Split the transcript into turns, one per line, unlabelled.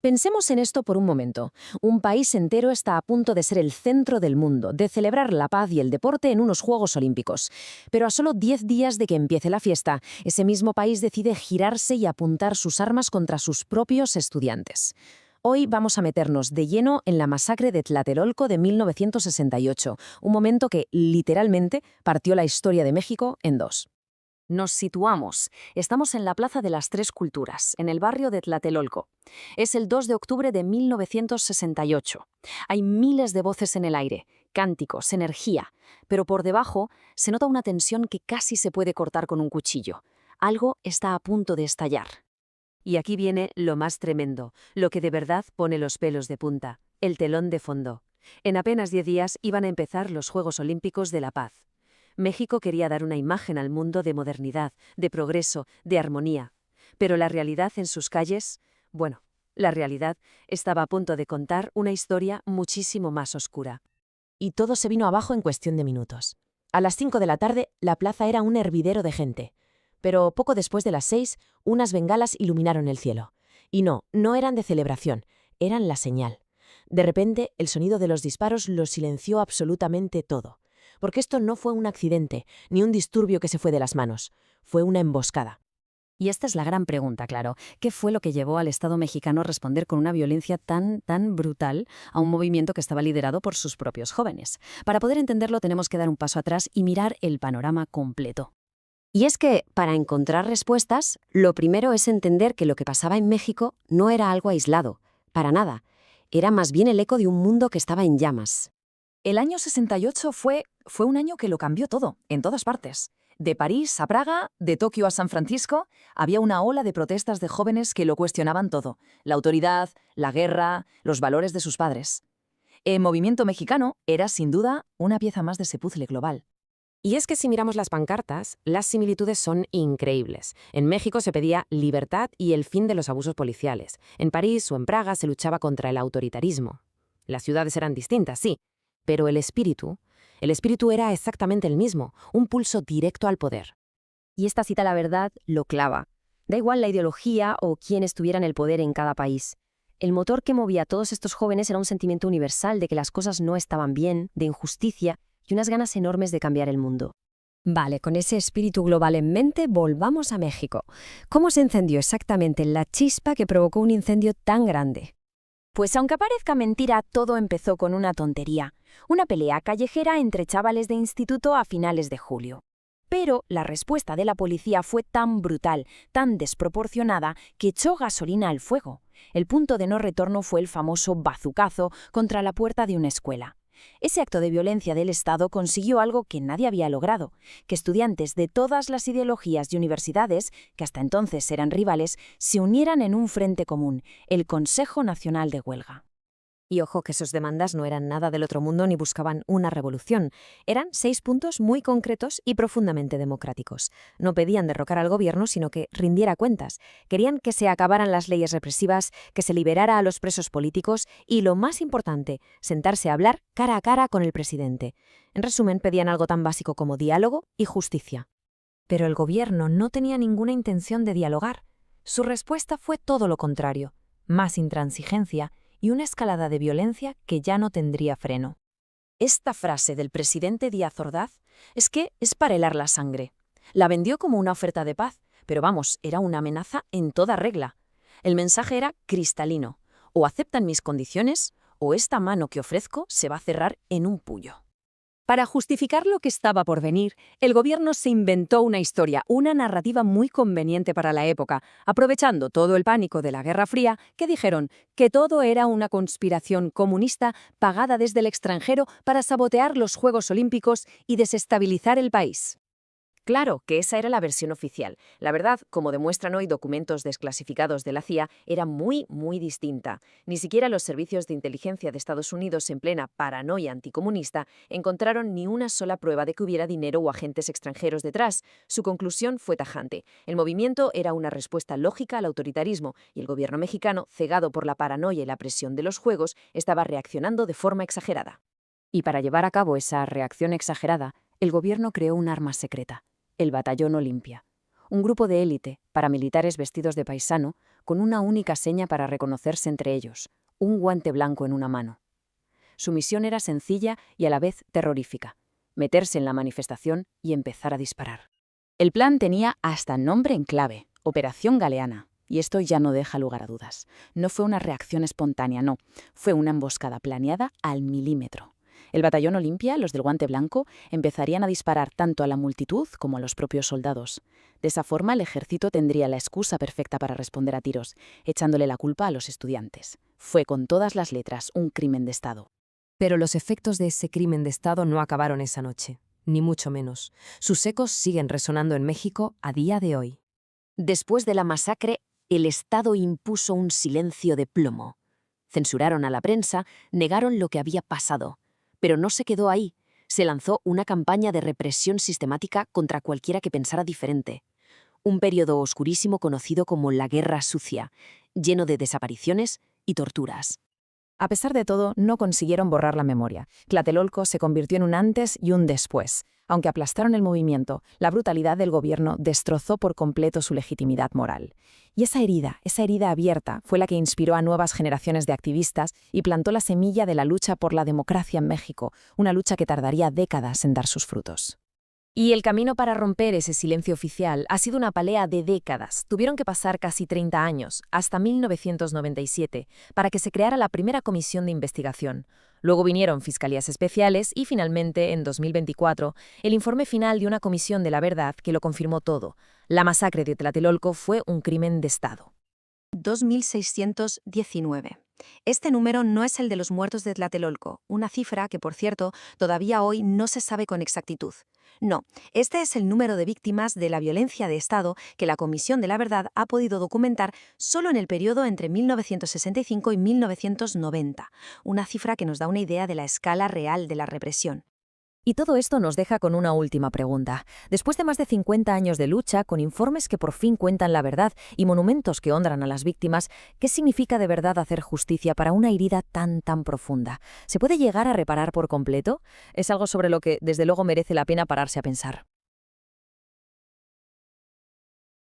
Pensemos en esto por un momento. Un país entero está a punto de ser el centro del mundo, de celebrar la paz y el deporte en unos Juegos Olímpicos. Pero a solo 10 días de que empiece la fiesta, ese mismo país decide girarse y apuntar sus armas contra sus propios estudiantes. Hoy vamos a meternos de lleno en la masacre de Tlatelolco de 1968, un momento que, literalmente, partió la historia de México en dos. Nos situamos. Estamos en la Plaza de las Tres Culturas, en el barrio de Tlatelolco. Es el 2 de octubre de 1968. Hay miles de voces en el aire, cánticos, energía, pero por debajo se nota una tensión que casi se puede cortar con un cuchillo. Algo está a punto de estallar. Y aquí viene lo más tremendo, lo que de verdad pone los pelos de punta, el telón de fondo. En apenas 10 días iban a empezar los Juegos Olímpicos de la Paz. México quería dar una imagen al mundo de modernidad, de progreso, de armonía. Pero la realidad en sus calles, bueno, la realidad estaba a punto de contar una historia muchísimo más oscura. Y todo se vino abajo en cuestión de minutos. A las 5 de la tarde, la plaza era un hervidero de gente. Pero poco después de las 6, unas bengalas iluminaron el cielo. Y no eran de celebración, eran la señal. De repente, el sonido de los disparos lo silenció absolutamente todo. Porque esto no fue un accidente, ni un disturbio que se fue de las manos. Fue una emboscada. Y esta es la gran pregunta, claro. ¿Qué fue lo que llevó al Estado mexicano a responder con una violencia tan brutal a un movimiento que estaba liderado por sus propios jóvenes? Para poder entenderlo tenemos que dar un paso atrás y mirar el panorama completo. Y es que, para encontrar respuestas, lo primero es entender que lo que pasaba en México no era algo aislado, para nada. Era más bien el eco de un mundo que estaba en llamas.
El año 68 fue un año que lo cambió todo, en todas partes. De París a Praga, de Tokio a San Francisco, había una ola de protestas de jóvenes que lo cuestionaban todo: la autoridad, la guerra, los valores de sus padres. El movimiento mexicano era, sin duda, una pieza más de ese puzzle global.
Y es que si miramos las pancartas, las similitudes son increíbles. En México se pedía libertad y el fin de los abusos policiales. En París o en Praga se luchaba contra el autoritarismo. Las ciudades eran distintas, sí, pero el espíritu era exactamente el mismo, un pulso directo al poder. Y esta cita, la verdad, lo clava. Da igual la ideología o quién estuviera en el poder en cada país. El motor que movía a todos estos jóvenes era un sentimiento universal de que las cosas no estaban bien, de injusticia y unas ganas enormes de cambiar el mundo. Vale, con ese espíritu global en mente, volvamos a México. ¿Cómo se encendió exactamente la chispa que provocó un incendio tan grande?
Pues aunque parezca mentira, todo empezó con una tontería: una pelea callejera entre chavales de instituto a finales de julio. Pero la respuesta de la policía fue tan brutal, tan desproporcionada, que echó gasolina al fuego. El punto de no retorno fue el famoso bazucazo contra la puerta de una escuela. Ese acto de violencia del Estado consiguió algo que nadie había logrado: que estudiantes de todas las ideologías y universidades, que hasta entonces eran rivales, se unieran en un frente común, el Consejo Nacional de Huelga.
Y ojo que sus demandas no eran nada del otro mundo ni buscaban una revolución. Eran 6 puntos muy concretos y profundamente democráticos. No pedían derrocar al gobierno, sino que rindiera cuentas. Querían que se acabaran las leyes represivas, que se liberara a los presos políticos y, lo más importante, sentarse a hablar cara a cara con el presidente. En resumen, pedían algo tan básico como diálogo y justicia. Pero el gobierno no tenía ninguna intención de dialogar. Su respuesta fue todo lo contrario: más intransigencia y una escalada de violencia que ya no tendría freno. Esta frase del presidente Díaz Ordaz es para helar la sangre. La vendió como una oferta de paz, pero vamos, era una amenaza en toda regla. El mensaje era cristalino: o aceptan mis condiciones, o esta mano que ofrezco se va a cerrar en un puño. Para justificar lo que estaba por venir, el gobierno se inventó una historia, una narrativa muy conveniente para la época, aprovechando todo el pánico de la Guerra Fría, que dijeron que todo era una conspiración comunista pagada desde el extranjero para sabotear los Juegos Olímpicos y desestabilizar el país. Claro que esa era la versión oficial. La verdad, como demuestran hoy documentos desclasificados de la CIA, era muy distinta. Ni siquiera los servicios de inteligencia de Estados Unidos, en plena paranoia anticomunista, encontraron ni una sola prueba de que hubiera dinero o agentes extranjeros detrás. Su conclusión fue tajante: el movimiento era una respuesta lógica al autoritarismo y el gobierno mexicano, cegado por la paranoia y la presión de los Juegos, estaba reaccionando de forma exagerada. Y para llevar a cabo esa reacción exagerada, el gobierno creó un arma secreta: el Batallón Olimpia, un grupo de élite, paramilitares vestidos de paisano, con una única seña para reconocerse entre ellos, un guante blanco en una mano. Su misión era sencilla y a la vez terrorífica: meterse en la manifestación y empezar a disparar. El plan tenía hasta nombre en clave: Operación Galeana. Y esto ya no deja lugar a dudas. No fue una reacción espontánea, no. Fue una emboscada planeada al milímetro. El batallón Olimpia, los del guante blanco, empezarían a disparar tanto a la multitud como a los propios soldados. De esa forma, el ejército tendría la excusa perfecta para responder a tiros, echándole la culpa a los estudiantes. Fue con todas las letras un crimen de Estado.
Pero los efectos de ese crimen de Estado no acabaron esa noche, ni mucho menos. Sus ecos siguen resonando en México a día de hoy.
Después de la masacre, el Estado impuso un silencio de plomo. Censuraron a la prensa, negaron lo que había pasado. Pero no se quedó ahí. Se lanzó una campaña de represión sistemática contra cualquiera que pensara diferente. Un periodo oscurísimo conocido como la Guerra Sucia, lleno de desapariciones y torturas.
A pesar de todo, no consiguieron borrar la memoria. Tlatelolco se convirtió en un antes y un después. Aunque aplastaron el movimiento, la brutalidad del gobierno destrozó por completo su legitimidad moral. Y esa herida abierta, fue la que inspiró a nuevas generaciones de activistas y plantó la semilla de la lucha por la democracia en México, una lucha que tardaría décadas en dar sus frutos. Y el camino para romper ese silencio oficial ha sido una pelea de décadas. Tuvieron que pasar casi 30 años, hasta 1997, para que se creara la primera comisión de investigación. Luego vinieron fiscalías especiales y, finalmente, en 2024, el informe final de una comisión de la verdad que lo confirmó todo. La masacre de Tlatelolco fue un crimen de Estado.
2.619. Este número no es el de los muertos de Tlatelolco, una cifra que, por cierto, todavía hoy no se sabe con exactitud. No, este es el número de víctimas de la violencia de Estado que la Comisión de la Verdad ha podido documentar solo en el periodo entre 1965 y 1990, una cifra que nos da una idea de la escala real de la represión.
Y todo esto nos deja con una última pregunta. Después de más de 50 años de lucha, con informes que por fin cuentan la verdad y monumentos que honran a las víctimas, ¿qué significa de verdad hacer justicia para una herida tan profunda? ¿Se puede llegar a reparar por completo? Es algo sobre lo que, desde luego, merece la pena pararse a pensar.